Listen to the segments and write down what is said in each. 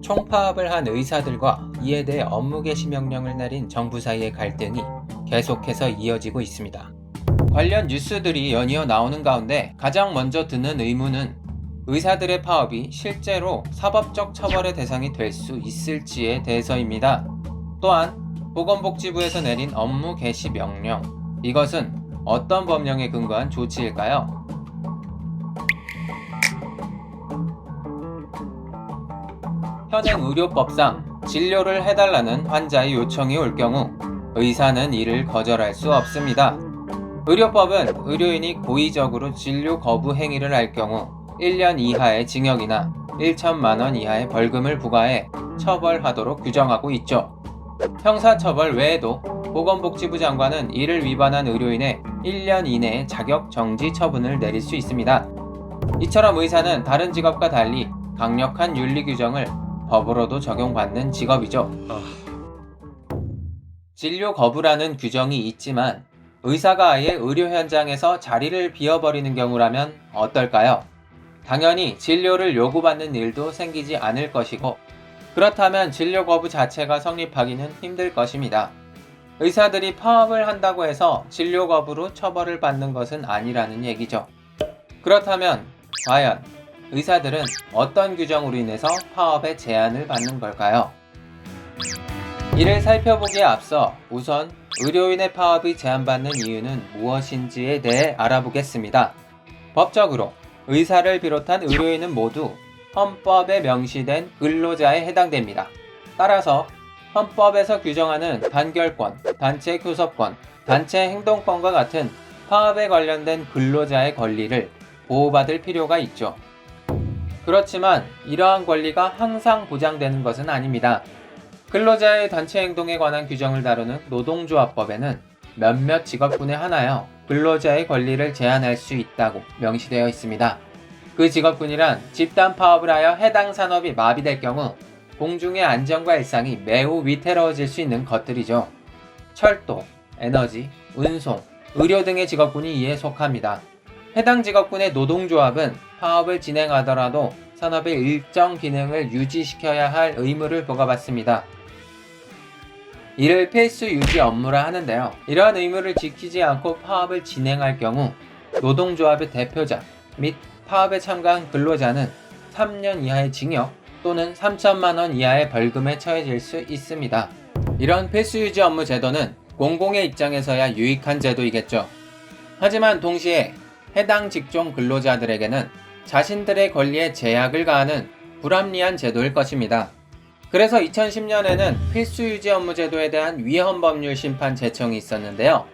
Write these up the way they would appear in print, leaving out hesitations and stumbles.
총파업을 한 의사들과 이에 대해 업무 개시 명령을 내린 정부 사이의 갈등이 계속해서 이어지고 있습니다. 관련 뉴스들이 연이어 나오는 가운데 가장 먼저 드는 의문은 의사들의 파업이 실제로 사법적 처벌의 대상이 될 수 있을지에 대해서입니다. 또한 보건복지부에서 내린 업무 개시 명령, 이것은 어떤 법령에 근거한 조치일까요? 현행 의료법상 진료를 해달라는 환자의 요청이 올 경우 의사는 이를 거절할 수 없습니다. 의료법은 의료인이 고의적으로 진료 거부 행위를 할 경우 1년 이하의 징역이나 1천만 원 이하의 벌금을 부과해 처벌하도록 규정하고 있죠. 형사처벌 외에도 보건복지부 장관은 이를 위반한 의료인의 1년 이내에 자격 정지 처분을 내릴 수 있습니다. 이처럼 의사는 다른 직업과 달리 강력한 윤리 규정을 법으로도 적용받는 직업이죠. 진료 거부라는 규정이 있지만 의사가 아예 의료 현장에서 자리를 비워버리는 경우라면 어떨까요? 당연히 진료를 요구받는 일도 생기지 않을 것이고, 그렇다면 진료 거부 자체가 성립하기는 힘들 것입니다. 의사들이 파업을 한다고 해서 진료 거부로 처벌을 받는 것은 아니라는 얘기죠. 그렇다면 과연 의사들은 어떤 규정으로 인해서 파업의 제한을 받는 걸까요? 이를 살펴보기에 앞서 우선 의료인의 파업이 제한받는 이유는 무엇인지에 대해 알아보겠습니다. 법적으로 의사를 비롯한 의료인은 모두 헌법에 명시된 근로자에 해당됩니다. 따라서 헌법에서 규정하는 단결권, 단체 교섭권, 단체 행동권과 같은 파업에 관련된 근로자의 권리를 보호받을 필요가 있죠. 그렇지만 이러한 권리가 항상 보장되는 것은 아닙니다. 근로자의 단체 행동에 관한 규정을 다루는 노동조합법에는 몇몇 직업군에 한하여 근로자의 권리를 제한할 수 있다고 명시되어 있습니다. 그 직업군이란 집단 파업을 하여 해당 산업이 마비될 경우 공중의 안전과 일상이 매우 위태로워질 수 있는 것들이죠. 철도, 에너지, 운송, 의료 등의 직업군이 이에 속합니다. 해당 직업군의 노동조합은 파업을 진행하더라도 산업의 일정 기능을 유지시켜야 할 의무를 부과받습니다. 이를 필수 유지 업무라 하는데요. 이러한 의무를 지키지 않고 파업을 진행할 경우 노동조합의 대표자 및 파업에 참가한 근로자는 3년 이하의 징역 또는 3천만 원 이하의 벌금에 처해질 수 있습니다. 이런 필수 유지 업무 제도는 공공의 입장에서야 유익한 제도이겠죠. 하지만 동시에 해당 직종 근로자들에게는 자신들의 권리에 제약을 가하는 불합리한 제도일 것입니다. 그래서 2010년에는 필수유지 업무 제도에 대한 위헌법률 심판 제청이 있었는데요.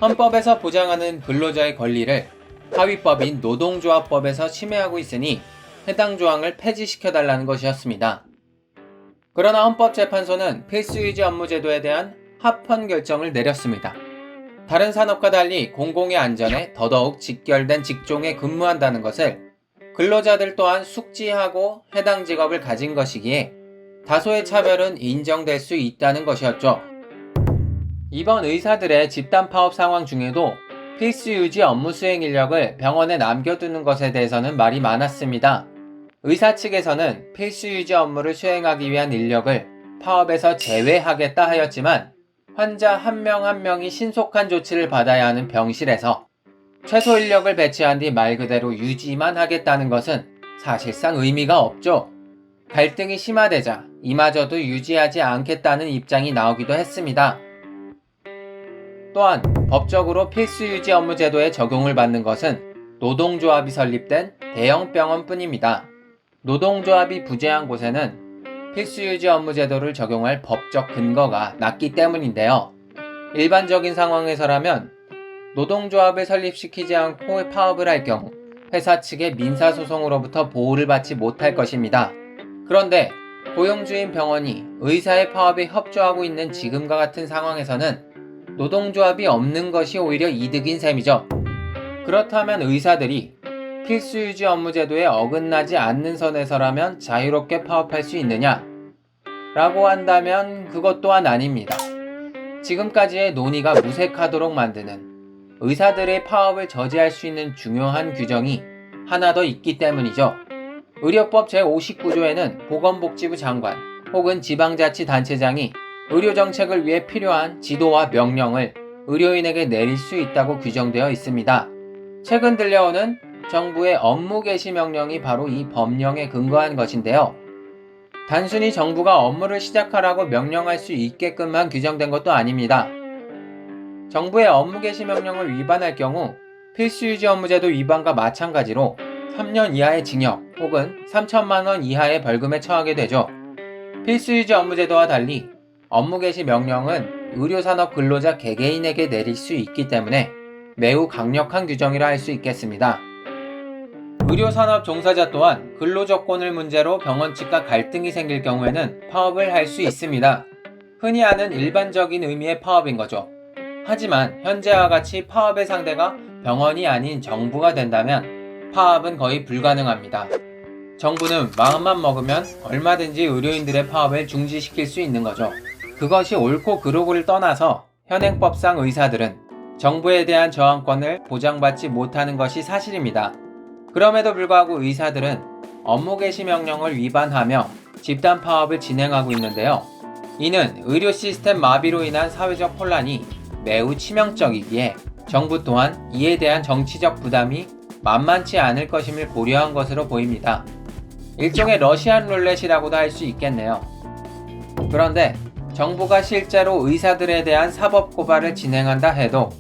헌법에서 보장하는 근로자의 권리를 하위법인 노동조합법에서 침해하고 있으니 해당 조항을 폐지시켜달라는 것이었습니다. 그러나 헌법재판소는 필수유지 업무 제도에 대한 합헌 결정을 내렸습니다. 다른 산업과 달리 공공의 안전에 더더욱 직결된 직종에 근무한다는 것을 근로자들 또한 숙지하고 해당 직업을 가진 것이기에 다소의 차별은 인정될 수 있다는 것이었죠. 이번 의사들의 집단 파업 상황 중에도 필수 유지 업무 수행 인력을 병원에 남겨두는 것에 대해서는 말이 많았습니다. 의사 측에서는 필수 유지 업무를 수행하기 위한 인력을 파업에서 제외하겠다 하였지만 환자 한 명 한 명이 신속한 조치를 받아야 하는 병실에서 최소 인력을 배치한 뒤 말 그대로 유지만 하겠다는 것은 사실상 의미가 없죠. 갈등이 심화되자 이마저도 유지하지 않겠다는 입장이 나오기도 했습니다. 또한 법적으로 필수 유지 업무 제도에 적용을 받는 것은 노동조합이 설립된 대형 병원뿐입니다. 노동조합이 부재한 곳에는 필수 유지 업무 제도를 적용할 법적 근거가 낮기 때문인데요. 일반적인 상황에서라면 노동조합을 설립시키지 않고 파업을 할 경우 회사 측의 민사소송으로부터 보호를 받지 못할 것입니다. 그런데 고용주인 병원이 의사의 파업에 협조하고 있는 지금과 같은 상황에서는 노동조합이 없는 것이 오히려 이득인 셈이죠. 그렇다면 의사들이 필수유지 업무 제도에 어긋나지 않는 선에서라면 자유롭게 파업할 수 있느냐? 라고 한다면 그것 또한 아닙니다. 지금까지의 논의가 무색하도록 만드는 의사들의 파업을 저지할 수 있는 중요한 규정이 하나 더 있기 때문이죠. 의료법 제59조에는 보건복지부 장관 혹은 지방자치단체장이 의료정책을 위해 필요한 지도와 명령을 의료인에게 내릴 수 있다고 규정되어 있습니다. 최근 들려오는 정부의 업무 개시 명령이 바로 이 법령에 근거한 것인데요. 단순히 정부가 업무를 시작하라고 명령할 수 있게끔만 규정된 것도 아닙니다. 정부의 업무 개시 명령을 위반할 경우 필수유지 업무제도 위반과 마찬가지로 3년 이하의 징역 혹은 3천만 원 이하의 벌금에 처하게 되죠. 필수유지 업무제도와 달리 업무 개시 명령은 의료산업 근로자 개개인에게 내릴 수 있기 때문에 매우 강력한 규정이라 할 수 있겠습니다. 의료산업 종사자 또한 근로조건을 문제로 병원 측과 갈등이 생길 경우에는 파업을 할 수 있습니다. 흔히 아는 일반적인 의미의 파업인 거죠. 하지만 현재와 같이 파업의 상대가 병원이 아닌 정부가 된다면 파업은 거의 불가능합니다. 정부는 마음만 먹으면 얼마든지 의료인들의 파업을 중지시킬 수 있는 거죠. 그것이 옳고 그르고를 떠나서 현행법상 의사들은 정부에 대한 저항권을 보장받지 못하는 것이 사실입니다. 그럼에도 불구하고 의사들은 업무 개시 명령을 위반하며 집단 파업을 진행하고 있는데요. 이는 의료 시스템 마비로 인한 사회적 혼란이 매우 치명적이기에 정부 또한 이에 대한 정치적 부담이 만만치 않을 것임을 고려한 것으로 보입니다. 일종의 러시안 룰렛이라고도 할 수 있겠네요. 그런데 정부가 실제로 의사들에 대한 사법 고발을 진행한다 해도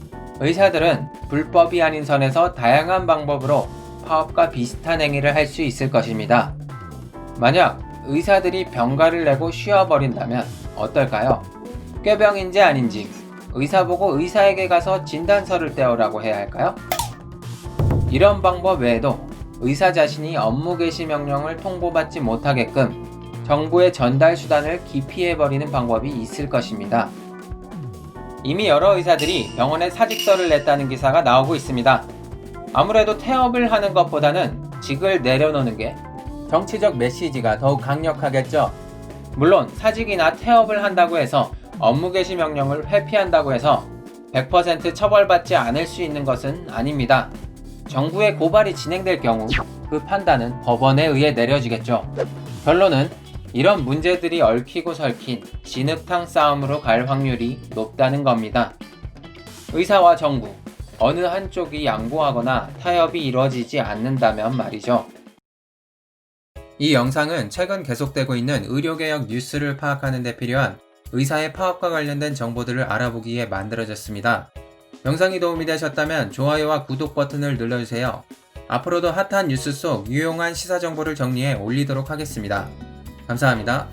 의사들은 불법이 아닌 선에서 다양한 방법으로 파업과 비슷한 행위를 할 수 있을 것입니다. 만약 의사들이 병가를 내고 쉬어버린다면 어떨까요? 꾀병인지 아닌지 의사 보고 의사에게 가서 진단서를 떼오라고 해야 할까요? 이런 방법 외에도 의사 자신이 업무 개시 명령을 통보받지 못하게끔 정부의 전달 수단을 기피해버리는 방법이 있을 것입니다. 이미 여러 의사들이 병원에 사직서를 냈다는 기사가 나오고 있습니다. 아무래도 태업을 하는 것보다는 직을 내려놓는 게 정치적 메시지가 더욱 강력하겠죠. 물론 사직이나 태업을 한다고 해서 업무 개시 명령을 회피한다고 해서 100% 처벌받지 않을 수 있는 것은 아닙니다. 정부의 고발이 진행될 경우 그 판단은 법원에 의해 내려지겠죠. 결론은 이런 문제들이 얽히고 설킨 진흙탕 싸움으로 갈 확률이 높다는 겁니다. 의사와 정부, 어느 한쪽이 양보하거나 타협이 이루어지지 않는다면 말이죠. 이 영상은 최근 계속되고 있는 의료개혁 뉴스를 파악하는 데 필요한 의사의 파업과 관련된 정보들을 알아보기 위해 만들어졌습니다. 영상이 도움이 되셨다면 좋아요와 구독 버튼을 눌러주세요. 앞으로도 핫한 뉴스 속 유용한 시사 정보를 정리해 올리도록 하겠습니다. 감사합니다.